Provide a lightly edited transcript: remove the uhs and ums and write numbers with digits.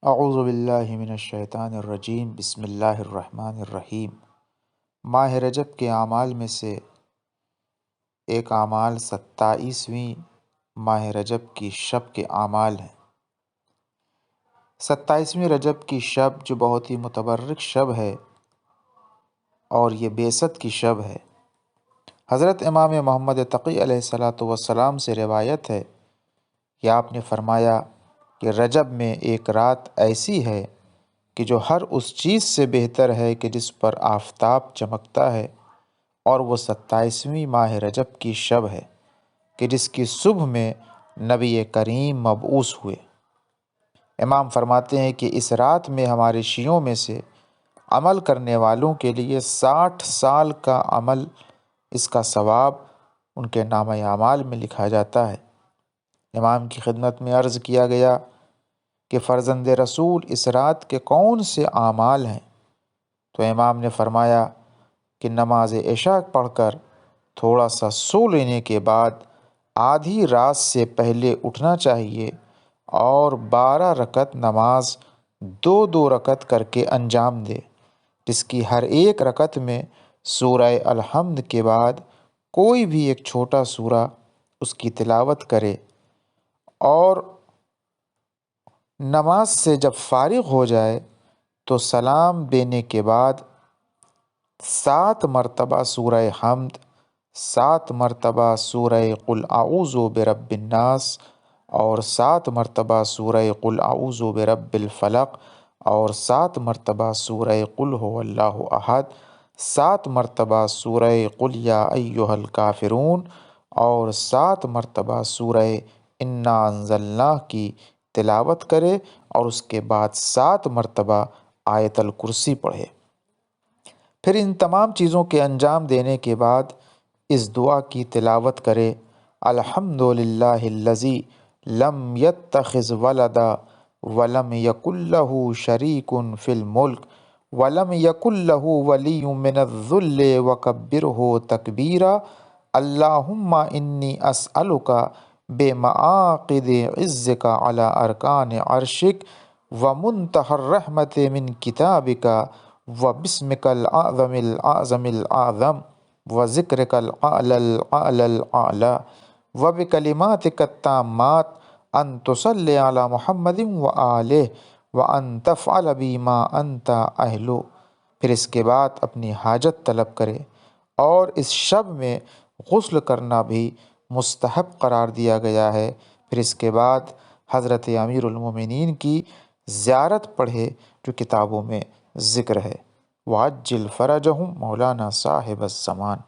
اعوذ باللہ من الشیطان الرجیم بسم اللہ الرحمن الرحیم۔ ماہ رجب کے اعمال میں سے ایک اعمال 27ویں ماہ رجب کی شب کے اعمال ہیں۔ 27ویں رجب کی شب جو بہت ہی متبرک شب ہے اور یہ بعثت کی شب ہے۔ حضرت امام محمد تقی علیہ الصلاۃ والسلام سے روایت ہے کہ آپ نے فرمایا کہ رجب میں ایک رات ایسی ہے کہ جو ہر اس چیز سے بہتر ہے کہ جس پر آفتاب چمکتا ہے، اور وہ 27ویں ماہ رجب کی شب ہے کہ جس کی صبح میں نبی کریم مبعوث ہوئے۔ امام فرماتے ہیں کہ اس رات میں ہمارے شیعوں میں سے عمل کرنے والوں کے لیے 60 سال کا عمل، اس کا ثواب ان کے نامہ اعمال میں لکھا جاتا ہے۔ امام کی خدمت میں عرض کیا گیا کہ فرزند رسول اس رات کے کون سے اعمال ہیں؟ تو امام نے فرمایا کہ نماز عشاء پڑھ کر تھوڑا سا سو لینے کے بعد آدھی رات سے پہلے اٹھنا چاہیے اور 12 رکعت نماز 2 رکعت کر کے انجام دے، جس کی ہر ایک رکعت میں سورہ الحمد کے بعد کوئی بھی ایک چھوٹا سورہ اس کی تلاوت کرے، اور نماز سے جب فارغ ہو جائے تو سلام دینے کے بعد 7 مرتبہ سورہ حمد، 7 مرتبہ سورہ قل اعوذ برب الناس، اور 7 مرتبہ سورہ قل اعوذ برب الفلق، اور 7 مرتبہ سورہ قل هو اللہ احد، 7 مرتبہ سورہ قل یا ایہا الکافرون، اور 7 مرتبہ سورہ انا انزلناہ کی تلاوت کرے، اور اس کے بعد 7 مرتبہ آیت الکرسی پڑھے۔ پھر ان تمام چیزوں کے انجام دینے کے بعد اس دعا کی تلاوت کرے: الحمدللہ الذی لم یتخذ ولدا ولم یکن لہ شریک فی الملک ولم یکن لہ ولی من الذل وکبرہ تکبیرا، اللہم انی اسألک بمعاقد عزک علی ارکان عرشک ومنتہی الرحمت من کتابک وبسمک الاعظم الاعظم الاعظم وذکرک الاعلی الاعلی الاعلی وبکلماتک التامات ان تصلی علی محمد وآلہ وان تفعل بی ما انت اہل۔ پھر اس کے بعد اپنی حاجت طلب کرے، اور اس شب میں غسل کرنا بھی مستحب قرار دیا گیا ہے۔ پھر اس کے بعد حضرت امیر المومنین کی زیارت پڑھے جو کتابوں میں ذکر ہے۔ وعجل فرجہم مولانا صاحب الزمان۔